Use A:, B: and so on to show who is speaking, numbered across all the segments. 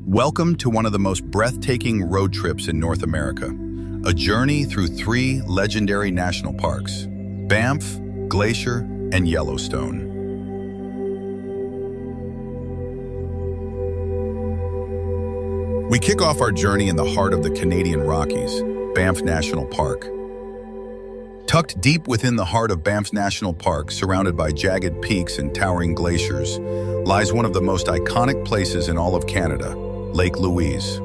A: Welcome to one of the most breathtaking road trips in North America, a journey through three legendary national parks, Banff, Glacier, and Yellowstone. We kick off our journey in the heart of the Canadian Rockies, Banff National Park. Tucked deep within the heart of Banff National Park, surrounded by jagged peaks and towering glaciers, lies one of the most iconic places in all of Canada, Lake Louise.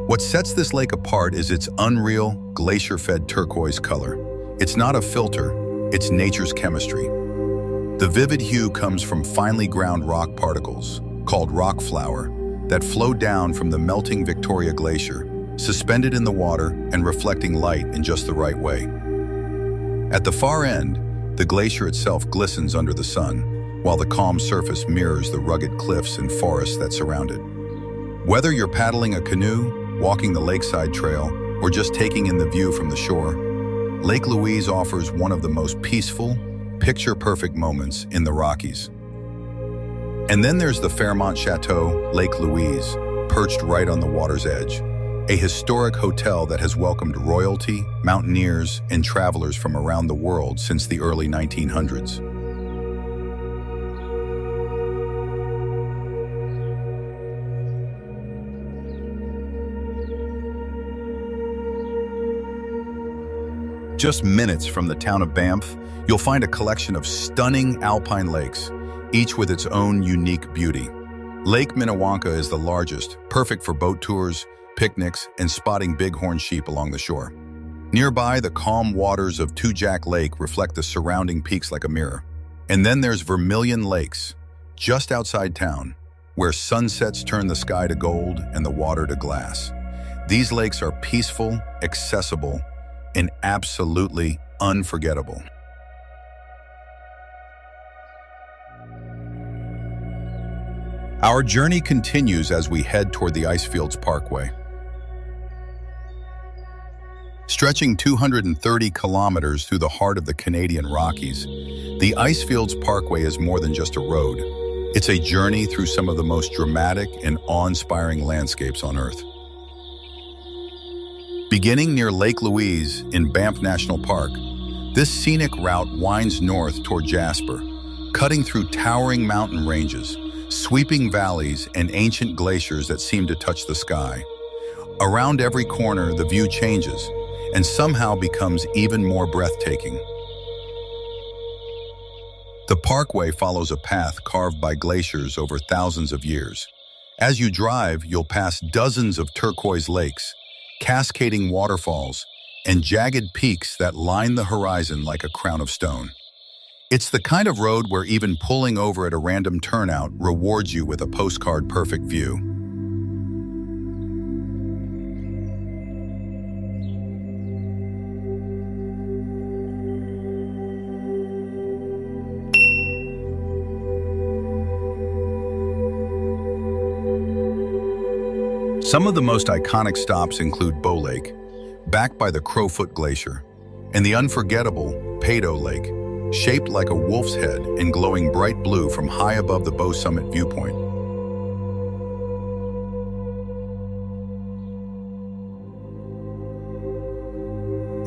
A: What sets this lake apart is its unreal, glacier-fed turquoise color. It's not a filter, it's nature's chemistry. The vivid hue comes from finely ground rock particles, called rock flour, that flow down from the melting Victoria Glacier, suspended in the water and reflecting light in just the right way. At the far end, the glacier itself glistens under the sun, while the calm surface mirrors the rugged cliffs and forests that surround it. Whether you're paddling a canoe, walking the lakeside trail, or just taking in the view from the shore, Lake Louise offers one of the most peaceful, picture-perfect moments in the Rockies. And then there's the Fairmont Chateau, Lake Louise, perched right on the water's edge, a historic hotel that has welcomed royalty, mountaineers, and travelers from around the world since the early 1900s. Just minutes from the town of Banff, you'll find a collection of stunning alpine lakes, each with its own unique beauty. Lake Minnewanka is the largest, perfect for boat tours, picnics, and spotting bighorn sheep along the shore. Nearby, the calm waters of Two Jack Lake reflect the surrounding peaks like a mirror. And then there's Vermilion Lakes, just outside town, where sunsets turn the sky to gold and the water to glass. These lakes are peaceful, accessible, and absolutely unforgettable. Our journey continues as we head toward the Icefields Parkway. Stretching 230 kilometers through the heart of the Canadian Rockies, the Icefields Parkway is more than just a road. It's a journey through some of the most dramatic and awe-inspiring landscapes on Earth. Beginning near Lake Louise in Banff National Park, this scenic route winds north toward Jasper, cutting through towering mountain ranges, sweeping valleys, and ancient glaciers that seem to touch the sky. Around every corner, the view changes and somehow becomes even more breathtaking. The parkway follows a path carved by glaciers over thousands of years. As you drive, you'll pass dozens of turquoise lakes, cascading waterfalls, and jagged peaks that line the horizon like a crown of stone. It's the kind of road where even pulling over at a random turnout rewards you with a postcard-perfect view. Some of the most iconic stops include Bow Lake, backed by the Crowfoot Glacier, and the unforgettable Peyto Lake, shaped like a wolf's head and glowing bright blue from high above the Bow Summit viewpoint.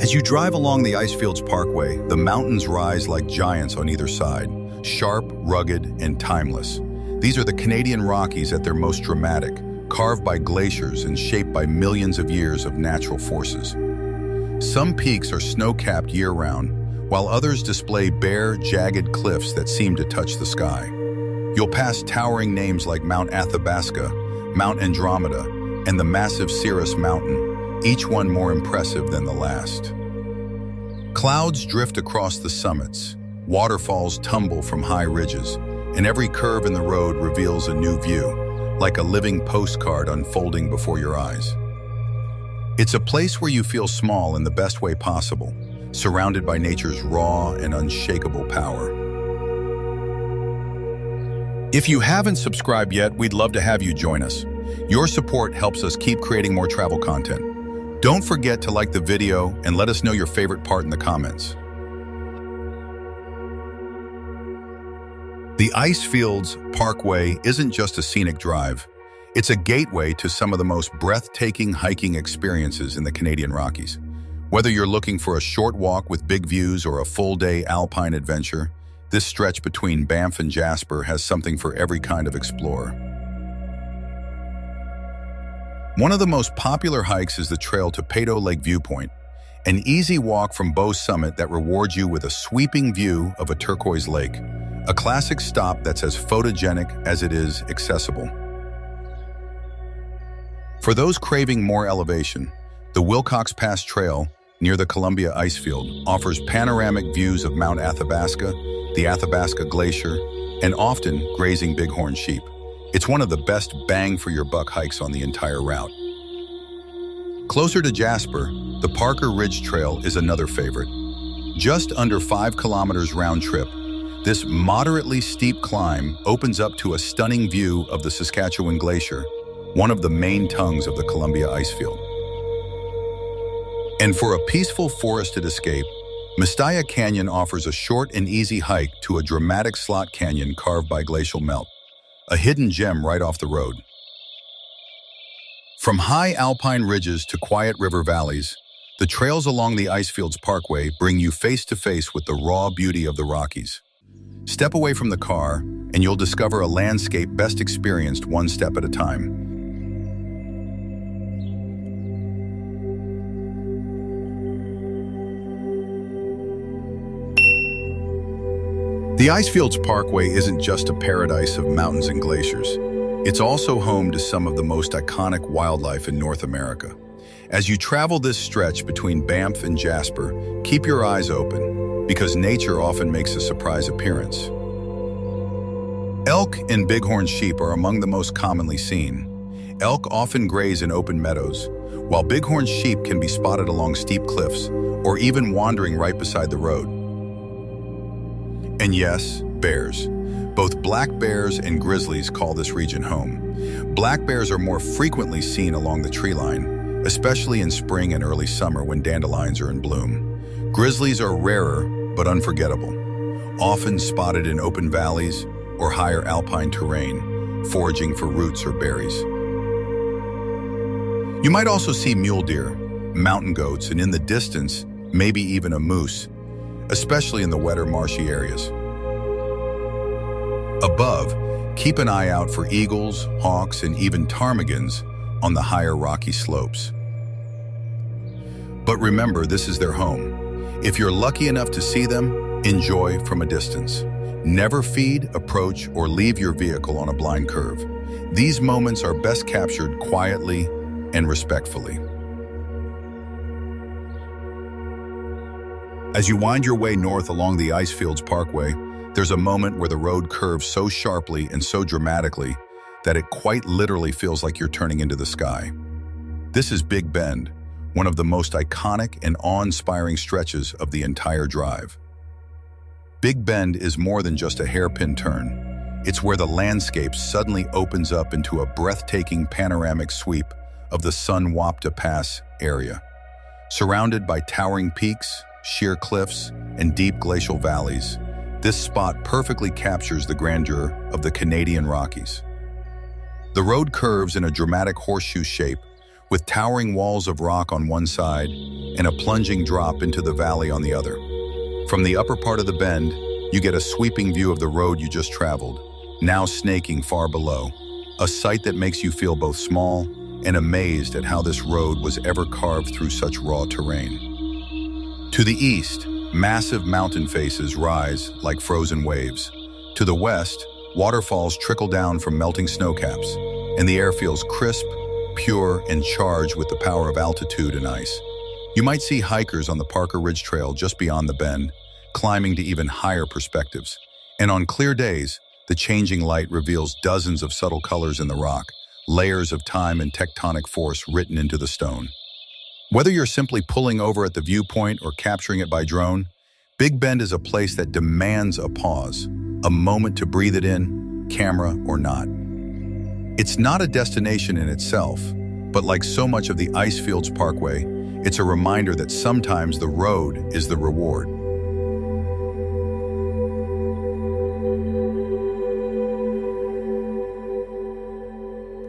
A: As you drive along the Icefields Parkway, the mountains rise like giants on either side, sharp, rugged, and timeless. These are the Canadian Rockies at their most dramatic, carved by glaciers and shaped by millions of years of natural forces. Some peaks are snow-capped year-round, while others display bare, jagged cliffs that seem to touch the sky. You'll pass towering names like Mount Athabasca, Mount Andromeda, and the massive Cirrus Mountain, each one more impressive than the last. Clouds drift across the summits, waterfalls tumble from high ridges, and every curve in the road reveals a new view, like a living postcard unfolding before your eyes. It's a place where you feel small in the best way possible, surrounded by nature's raw and unshakable power. If you haven't subscribed yet, we'd love to have you join us. Your support helps us keep creating more travel content. Don't forget to like the video and let us know your favorite part in the comments. The Icefields Parkway isn't just a scenic drive. It's a gateway to some of the most breathtaking hiking experiences in the Canadian Rockies. Whether you're looking for a short walk with big views or a full-day alpine adventure, this stretch between Banff and Jasper has something for every kind of explorer. One of the most popular hikes is the trail to Peyto Lake Viewpoint, an easy walk from Bow Summit that rewards you with a sweeping view of a turquoise lake, a classic stop that's as photogenic as it is accessible. For those craving more elevation, the Wilcox Pass Trail near the Columbia Icefield offers panoramic views of Mount Athabasca, the Athabasca Glacier, and often grazing bighorn sheep. It's one of the best bang-for-your-buck hikes on the entire route. Closer to Jasper, the Parker Ridge Trail is another favorite. Just under 5 kilometers round trip, this moderately steep climb opens up to a stunning view of the Saskatchewan Glacier, one of the main tongues of the Columbia Icefield. And for a peaceful forested escape, Mistaya Canyon offers a short and easy hike to a dramatic slot canyon carved by glacial melt, a hidden gem right off the road. From high alpine ridges to quiet river valleys, the trails along the Icefields Parkway bring you face-to-face with the raw beauty of the Rockies. Step away from the car, and you'll discover a landscape best experienced one step at a time. The Icefields Parkway isn't just a paradise of mountains and glaciers. It's also home to some of the most iconic wildlife in North America. As you travel this stretch between Banff and Jasper, keep your eyes open, because nature often makes a surprise appearance. Elk and bighorn sheep are among the most commonly seen. Elk often graze in open meadows, while bighorn sheep can be spotted along steep cliffs or even wandering right beside the road. And yes, bears. Both black bears and grizzlies call this region home. Black bears are more frequently seen along the tree line, especially in spring and early summer when dandelions are in bloom. Grizzlies are rarer but unforgettable, often spotted in open valleys or higher alpine terrain, foraging for roots or berries. You might also see mule deer, mountain goats, and in the distance, maybe even a moose, especially in the wetter, marshy areas. Above, keep an eye out for eagles, hawks, and even ptarmigans on the higher rocky slopes. But remember, this is their home. If you're lucky enough to see them, enjoy from a distance. Never feed, approach, or leave your vehicle on a blind curve. These moments are best captured quietly and respectfully. As you wind your way north along the Icefields Parkway, there's a moment where the road curves so sharply and so dramatically that it quite literally feels like you're turning into the sky. This is Big Bend, one of the most iconic and awe-inspiring stretches of the entire drive. Big Bend is more than just a hairpin turn. It's where the landscape suddenly opens up into a breathtaking panoramic sweep of the Sun-Wapta Pass area. Surrounded by towering peaks, sheer cliffs, and deep glacial valleys, this spot perfectly captures the grandeur of the Canadian Rockies. The road curves in a dramatic horseshoe shape, with towering walls of rock on one side and a plunging drop into the valley on the other. From the upper part of the bend, you get a sweeping view of the road you just traveled, now snaking far below, a sight that makes you feel both small and amazed at how this road was ever carved through such raw terrain. To the east, massive mountain faces rise like frozen waves. To the west, waterfalls trickle down from melting snowcaps, and the air feels crisp, pure, and charged with the power of altitude and ice. You might see hikers on the Parker Ridge Trail just beyond the bend, climbing to even higher perspectives. And on clear days, the changing light reveals dozens of subtle colors in the rock, layers of time and tectonic force written into the stone. Whether you're simply pulling over at the viewpoint or capturing it by drone, Big Bend is a place that demands a pause, a moment to breathe it in, camera or not. It's not a destination in itself, but like so much of the Icefields Parkway, it's a reminder that sometimes the road is the reward.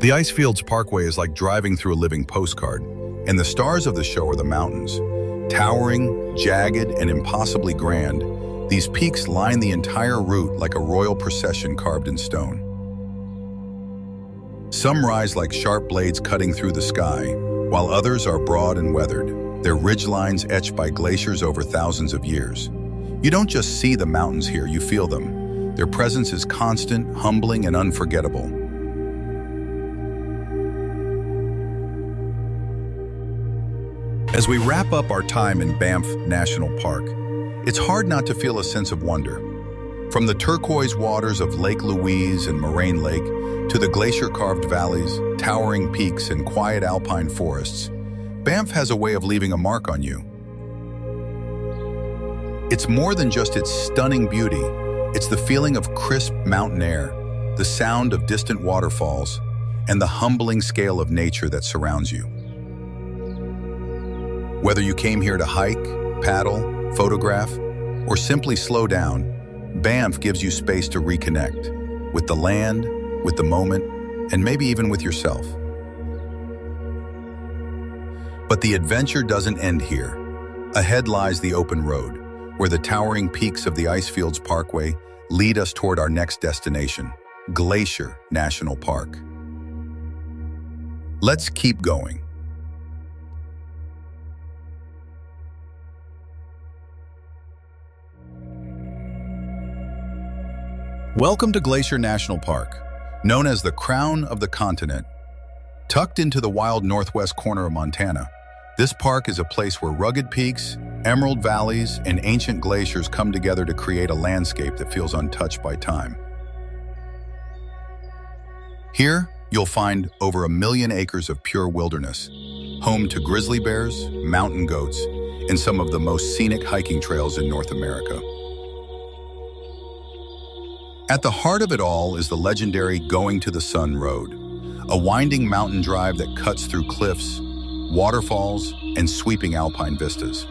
A: The Icefields Parkway is like driving through a living postcard, and the stars of the show are the mountains. Towering, jagged, and impossibly grand, these peaks line the entire route like a royal procession carved in stone. Some rise like sharp blades cutting through the sky, while others are broad and weathered, their ridgelines etched by glaciers over thousands of years. You don't just see the mountains here, you feel them. Their presence is constant, humbling, and unforgettable. As we wrap up our time in Banff National Park, it's hard not to feel a sense of wonder. From the turquoise waters of Lake Louise and Moraine Lake to the glacier-carved valleys, towering peaks, and quiet alpine forests, Banff has a way of leaving a mark on you. It's more than just its stunning beauty. It's the feeling of crisp mountain air, the sound of distant waterfalls, and the humbling scale of nature that surrounds you. Whether you came here to hike, paddle, photograph, or simply slow down, Banff gives you space to reconnect with the land, with the moment, and maybe even with yourself. But the adventure doesn't end here. Ahead lies the open road, where the towering peaks of the Icefields Parkway lead us toward our next destination, Glacier National Park. Let's keep going. Welcome to Glacier National Park, known as the crown of the continent. Tucked into the wild northwest corner of Montana, this park is a place where rugged peaks, emerald valleys, and ancient glaciers come together to create a landscape that feels untouched by time. Here, you'll find over 1 million acres of pure wilderness, home to grizzly bears, mountain goats, and some of the most scenic hiking trails in North America. At the heart of it all is the legendary Going to the Sun Road, a winding mountain drive that cuts through cliffs, waterfalls, and sweeping alpine vistas.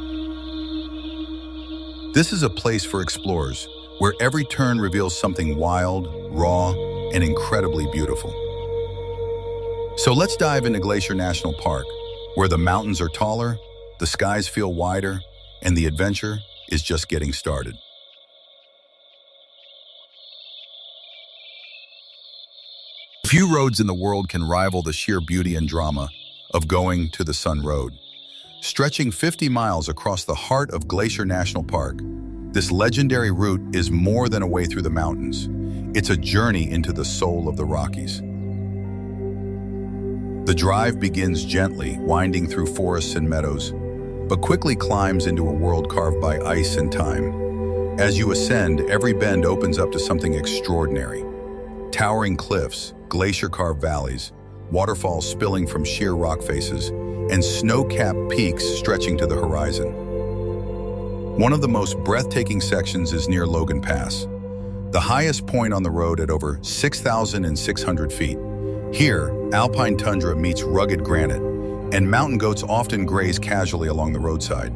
A: This is a place for explorers, where every turn reveals something wild, raw, and incredibly beautiful. So let's dive into Glacier National Park, where the mountains are taller, the skies feel wider, and the adventure is just getting started. Few roads in the world can rival the sheer beauty and drama of Going to the Sun Road. Stretching 50 miles across the heart of Glacier National Park, this legendary route is more than a way through the mountains. It's a journey into the soul of the Rockies. The drive begins gently, winding through forests and meadows, but quickly climbs into a world carved by ice and time. As you ascend, every bend opens up to something extraordinary. Towering cliffs, glacier-carved valleys, waterfalls spilling from sheer rock faces, and snow-capped peaks stretching to the horizon. One of the most breathtaking sections is near Logan Pass, the highest point on the road at over 6,600 feet. Here, alpine tundra meets rugged granite, and mountain goats often graze casually along the roadside.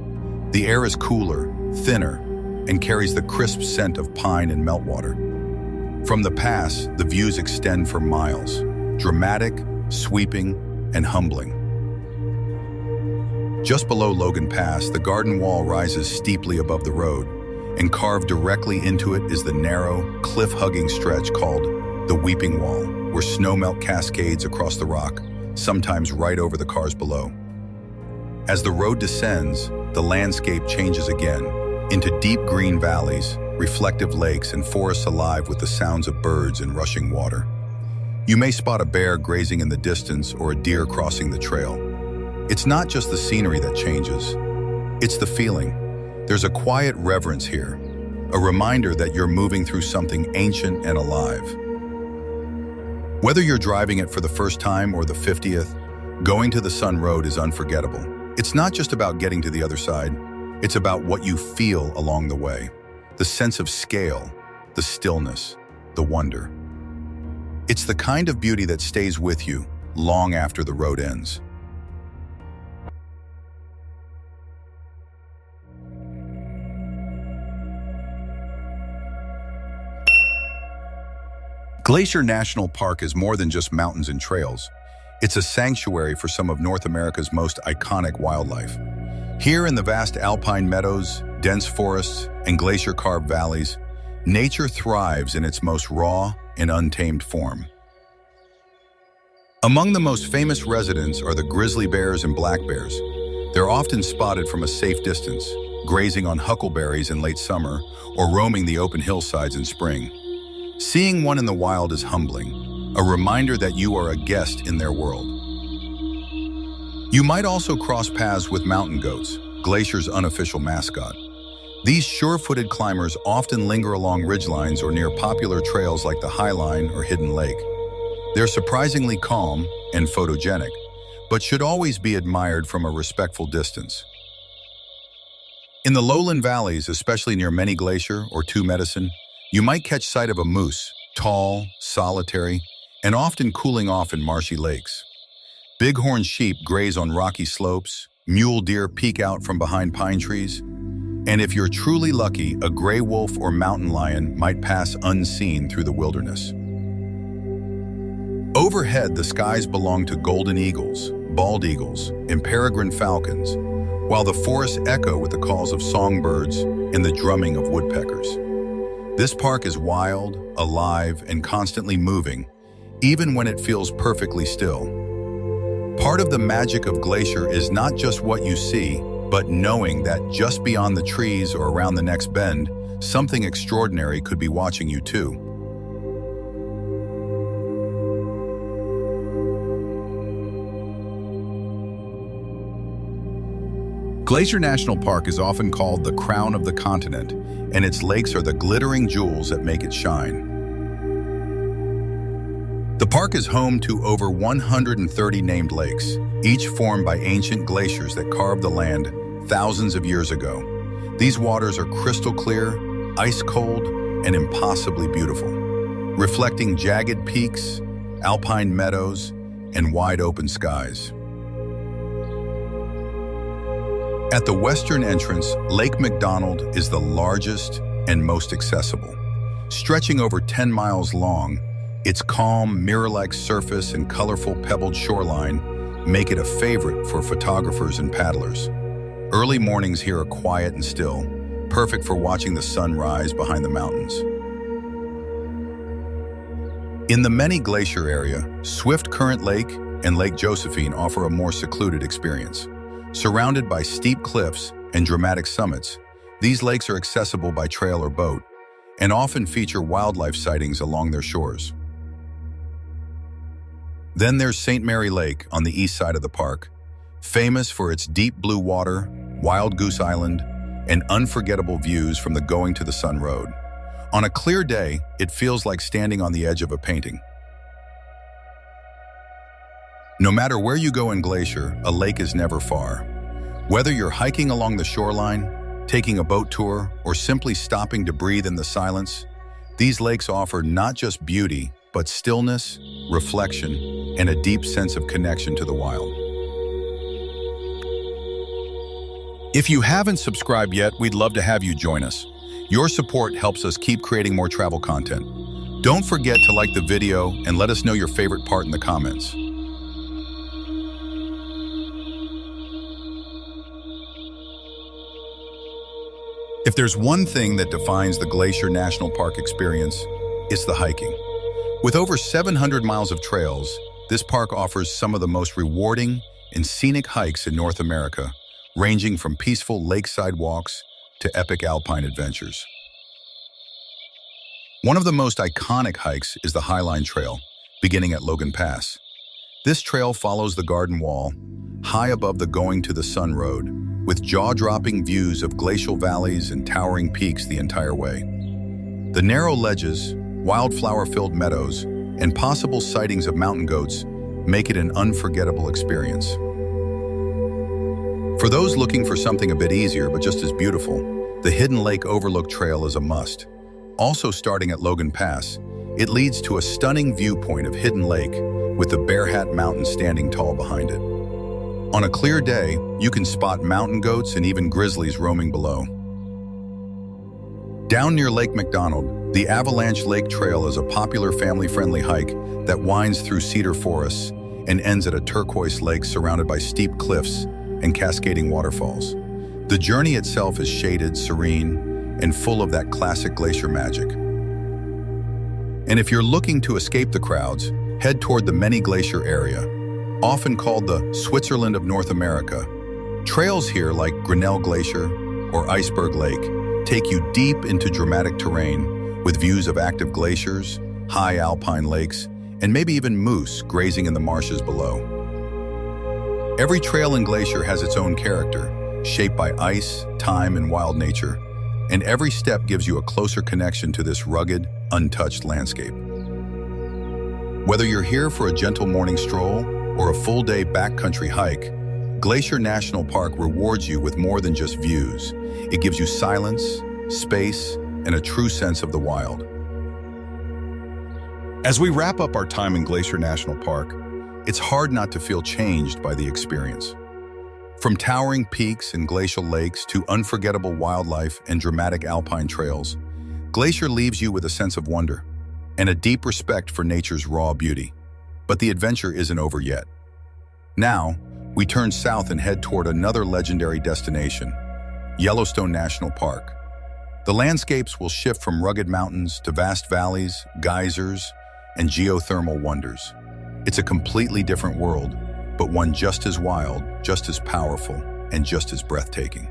A: The air is cooler, thinner, and carries the crisp scent of pine and meltwater. From the pass, the views extend for miles, dramatic, sweeping, and humbling. Just below Logan Pass, the garden wall rises steeply above the road, and carved directly into it is the narrow, cliff-hugging stretch called the Weeping Wall, where snowmelt cascades across the rock, sometimes right over the cars below. As the road descends, the landscape changes again into deep green valleys, reflective lakes, and forests alive with the sounds of birds and rushing water. You may spot a bear grazing in the distance or a deer crossing the trail. It's not just the scenery that changes, it's the feeling. There's a quiet reverence here, a reminder that you're moving through something ancient and alive. Whether you're driving it for the first time or the 50th, Going to the Sun Road is unforgettable. It's not just about getting to the other side, it's about what you feel along the way. The sense of scale, the stillness, the wonder. It's the kind of beauty that stays with you long after the road ends. Glacier National Park is more than just mountains and trails. It's a sanctuary for some of North America's most iconic wildlife. Here in the vast alpine meadows, dense forests, and glacier-carved valleys, nature thrives in its most raw and untamed form. Among the most famous residents are the grizzly bears and black bears. They're often spotted from a safe distance, grazing on huckleberries in late summer or roaming the open hillsides in spring. Seeing one in the wild is humbling, a reminder that you are a guest in their world. You might also cross paths with mountain goats, Glacier's unofficial mascot. These sure-footed climbers often linger along ridgelines or near popular trails like the High Line or Hidden Lake. They're surprisingly calm and photogenic, but should always be admired from a respectful distance. In the lowland valleys, especially near Many Glacier or Two Medicine, you might catch sight of a moose, tall, solitary, and often cooling off in marshy lakes. Bighorn sheep graze on rocky slopes, mule deer peek out from behind pine trees, and if you're truly lucky, a gray wolf or mountain lion might pass unseen through the wilderness. Overhead, the skies belong to golden eagles, bald eagles, and peregrine falcons, while the forests echo with the calls of songbirds and the drumming of woodpeckers. This park is wild, alive, and constantly moving, even when it feels perfectly still. Part of the magic of Glacier is not just what you see, but knowing that just beyond the trees or around the next bend, something extraordinary could be watching you too. Glacier National Park is often called the crown of the continent, and its lakes are the glittering jewels that make it shine. The park is home to over 130 named lakes, each formed by ancient glaciers that carved the land thousands of years ago. These waters are crystal clear, ice cold, and impossibly beautiful, reflecting jagged peaks, alpine meadows, and wide open skies. At the western entrance, Lake McDonald is the largest and most accessible. Stretching over 10 miles long, its calm, mirror-like surface and colorful pebbled shoreline make it a favorite for photographers and paddlers. Early mornings here are quiet and still, perfect for watching the sun rise behind the mountains. In the Many Glacier area, Swift Current Lake and Lake Josephine offer a more secluded experience. Surrounded by steep cliffs and dramatic summits, these lakes are accessible by trail or boat, and often feature wildlife sightings along their shores. Then there's St. Mary Lake on the east side of the park, famous for its deep blue water, Wild Goose Island, and unforgettable views from the Going to the Sun Road. On a clear day, it feels like standing on the edge of a painting. No matter where you go in Glacier, a lake is never far. Whether you're hiking along the shoreline, taking a boat tour, or simply stopping to breathe in the silence, these lakes offer not just beauty, but stillness, reflection, and a deep sense of connection to the wild. If you haven't subscribed yet, we'd love to have you join us. Your support helps us keep creating more travel content. Don't forget to like the video and let us know your favorite part in the comments. If there's one thing that defines the Glacier National Park experience, it's the hiking. With over 700 miles of trails, this park offers some of the most rewarding and scenic hikes in North America, ranging from peaceful lakeside walks to epic alpine adventures. One of the most iconic hikes is the Highline Trail, beginning at Logan Pass. This trail follows the Garden Wall, high above the Going to the Sun Road, with jaw-dropping views of glacial valleys and towering peaks the entire way. The narrow ledges, wildflower-filled meadows, and possible sightings of mountain goats make it an unforgettable experience. For those looking for something a bit easier but just as beautiful, the Hidden Lake Overlook Trail is a must. Also starting at Logan Pass, it leads to a stunning viewpoint of Hidden Lake with the Bear Hat Mountain standing tall behind it. On a clear day, you can spot mountain goats and even grizzlies roaming below. Down near Lake McDonald, the Avalanche Lake Trail is a popular family-friendly hike that winds through cedar forests and ends at a turquoise lake surrounded by steep cliffs and cascading waterfalls. The journey itself is shaded, serene, and full of that classic glacier magic. And if you're looking to escape the crowds, head toward the Many Glacier area, often called the Switzerland of North America. Trails here like Grinnell Glacier or Iceberg Lake take you deep into dramatic terrain with views of active glaciers, high alpine lakes, and maybe even moose grazing in the marshes below. Every trail in Glacier has its own character, shaped by ice, time, and wild nature, and every step gives you a closer connection to this rugged, untouched landscape. Whether you're here for a gentle morning stroll or a full-day backcountry hike, Glacier National Park rewards you with more than just views. It gives you silence, space, and a true sense of the wild. As we wrap up our time in Glacier National Park, it's hard not to feel changed by the experience. From towering peaks and glacial lakes to unforgettable wildlife and dramatic alpine trails, Glacier leaves you with a sense of wonder and a deep respect for nature's raw beauty. But the adventure isn't over yet. Now, we turn south and head toward another legendary destination, Yellowstone National Park. The landscapes will shift from rugged mountains to vast valleys, geysers, and geothermal wonders. It's a completely different world, but one just as wild, just as powerful, and just as breathtaking.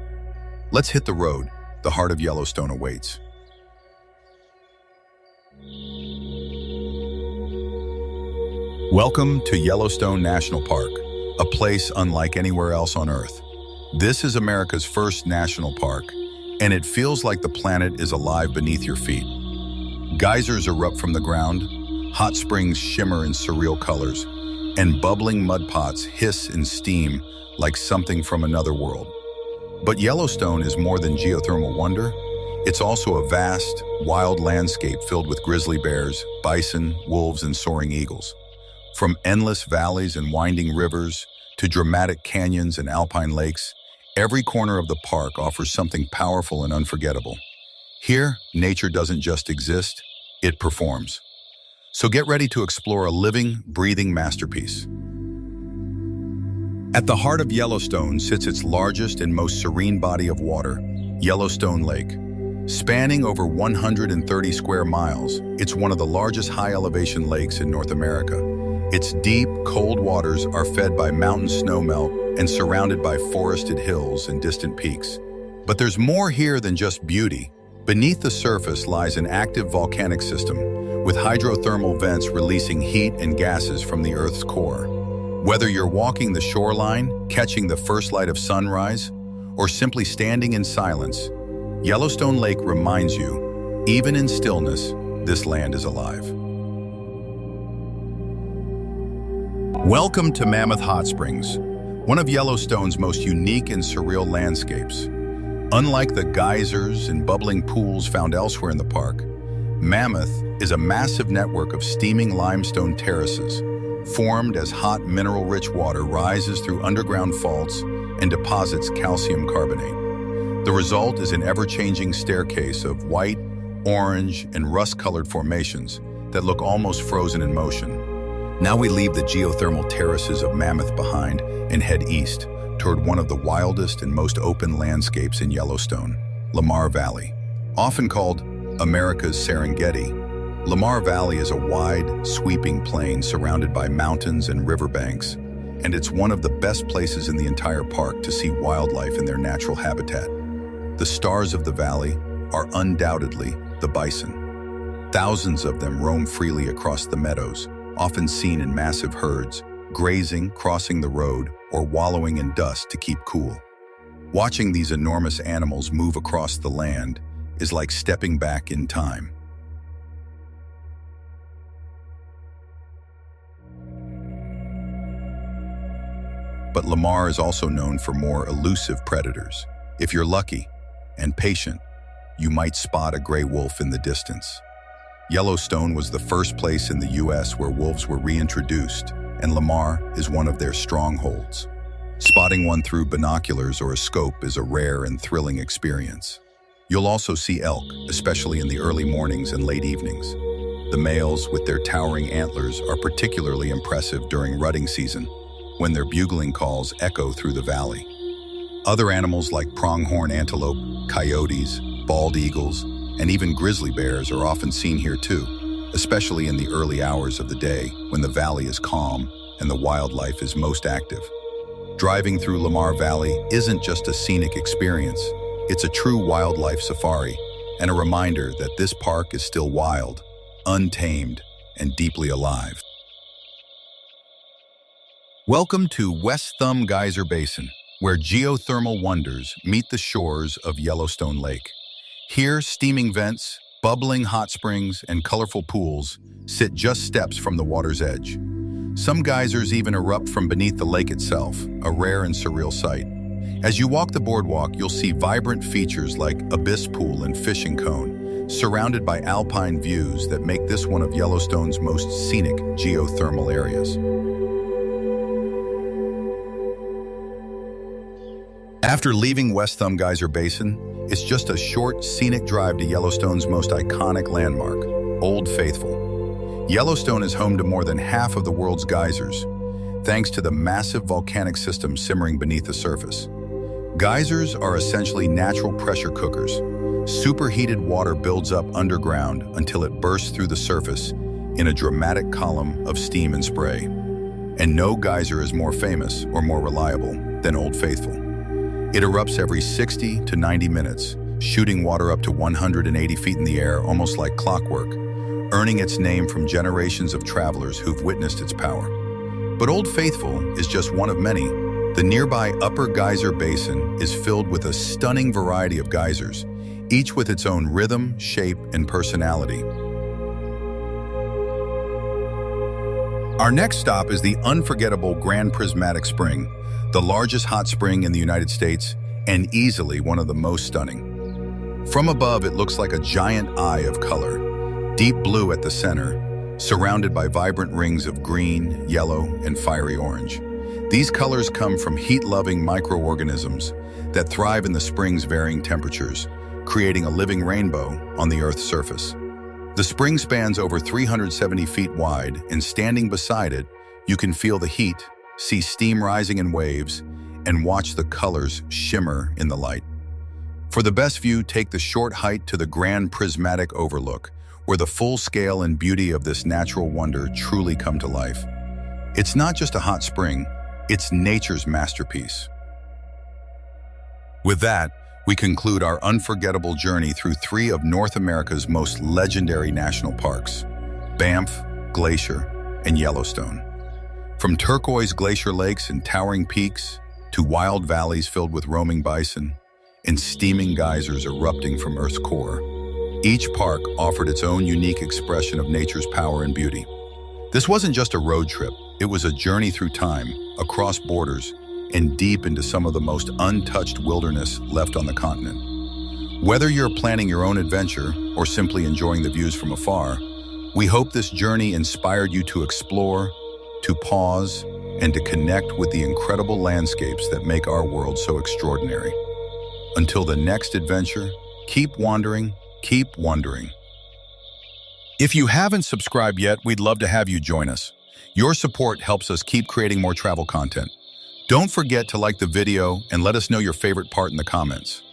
A: Let's hit the road. The heart of Yellowstone awaits. Welcome to Yellowstone National Park, a place unlike anywhere else on Earth. This is America's first national park, and it feels like the planet is alive beneath your feet. Geysers erupt from the ground, hot springs shimmer in surreal colors, and bubbling mud pots hiss and steam like something from another world. But Yellowstone is more than geothermal wonder. It's also a vast, wild landscape filled with grizzly bears, bison, wolves, and soaring eagles. From endless valleys and winding rivers to dramatic canyons and alpine lakes, every corner of the park offers something powerful and unforgettable. Here, nature doesn't just exist, it performs. So get ready to explore a living, breathing masterpiece. At the heart of Yellowstone sits its largest and most serene body of water, Yellowstone Lake. Spanning over 130 square miles, it's one of the largest high-elevation lakes in North America. Its deep, cold waters are fed by mountain snowmelt and surrounded by forested hills and distant peaks. But there's more here than just beauty. Beneath the surface lies an active volcanic system, with hydrothermal vents releasing heat and gases from the Earth's core. Whether you're walking the shoreline, catching the first light of sunrise, or simply standing in silence, Yellowstone Lake reminds you, even in stillness, this land is alive. Welcome to Mammoth Hot Springs, one of Yellowstone's most unique and surreal landscapes. Unlike the geysers and bubbling pools found elsewhere in the park, Mammoth is a massive network of steaming limestone terraces, formed as hot mineral-rich water rises through underground faults and deposits calcium carbonate. The result is an ever-changing staircase of white, orange, and rust-colored formations that look almost frozen in motion. Now we leave the geothermal terraces of Mammoth behind and head east toward one of the wildest and most open landscapes in Yellowstone, Lamar Valley. Often called America's Serengeti, Lamar Valley is a wide, sweeping plain surrounded by mountains and riverbanks, and it's one of the best places in the entire park to see wildlife in their natural habitat. The stars of the valley are undoubtedly the bison. Thousands of them roam freely across the meadows, often seen in massive herds, grazing, crossing the road, or wallowing in dust to keep cool. Watching these enormous animals move across the land is like stepping back in time. But Lamar is also known for more elusive predators. If you're lucky and patient, you might spot a gray wolf in the distance. Yellowstone was the first place in the U.S. where wolves were reintroduced, and Lamar is one of their strongholds. Spotting one through binoculars or a scope is a rare and thrilling experience. You'll also see elk, especially in the early mornings and late evenings. The males, with their towering antlers, are particularly impressive during rutting season, when their bugling calls echo through the valley. Other animals like pronghorn antelope, coyotes, bald eagles, and even grizzly bears are often seen here too, especially in the early hours of the day when the valley is calm and the wildlife is most active. Driving through Lamar Valley isn't just a scenic experience, it's a true wildlife safari and a reminder that this park is still wild, untamed, and deeply alive. Welcome to West Thumb Geyser Basin, where geothermal wonders meet the shores of Yellowstone Lake. Here, steaming vents, bubbling hot springs, and colorful pools sit just steps from the water's edge. Some geysers even erupt from beneath the lake itself, a rare and surreal sight. As you walk the boardwalk, you'll see vibrant features like abyss pool and fishing cone, surrounded by alpine views that make this one of Yellowstone's most scenic geothermal areas. After leaving West Thumb Geyser Basin, it's just a short, scenic drive to Yellowstone's most iconic landmark, Old Faithful. Yellowstone is home to more than half of the world's geysers, thanks to the massive volcanic system simmering beneath the surface. Geysers are essentially natural pressure cookers. Superheated water builds up underground until it bursts through the surface in a dramatic column of steam and spray. And no geyser is more famous or more reliable than Old Faithful. It erupts every 60 to 90 minutes, shooting water up to 180 feet in the air, almost like clockwork, earning its name from generations of travelers who've witnessed its power. But Old Faithful is just one of many. The nearby Upper Geyser Basin is filled with a stunning variety of geysers, each with its own rhythm, shape, and personality. Our next stop is the unforgettable Grand Prismatic Spring, the largest hot spring in the United States and easily one of the most stunning. From above, it looks like a giant eye of color, deep blue at the center, surrounded by vibrant rings of green, yellow, and fiery orange. These colors come from heat-loving microorganisms that thrive in the spring's varying temperatures, creating a living rainbow on the Earth's surface. The spring spans over 370 feet wide, and standing beside it, you can feel the heat, see steam rising in waves, and watch the colors shimmer in the light. For the best view, take the short hike to the Grand Prismatic Overlook, where the full scale and beauty of this natural wonder truly come to life. It's not just a hot spring, it's nature's masterpiece. With that, we conclude our unforgettable journey through three of North America's most legendary national parks: Banff, Glacier, and Yellowstone. From turquoise glacier lakes and towering peaks to wild valleys filled with roaming bison and steaming geysers erupting from Earth's core, each park offered its own unique expression of nature's power and beauty. This wasn't just a road trip, it was a journey through time, across borders, and deep into some of the most untouched wilderness left on the continent. Whether you're planning your own adventure or simply enjoying the views from afar, we hope this journey inspired you to explore, to pause, and to connect with the incredible landscapes that make our world so extraordinary. Until the next adventure, keep wandering, keep wondering. If you haven't subscribed yet, we'd love to have you join us. Your support helps us keep creating more travel content. Don't forget to like the video and let us know your favorite part in the comments.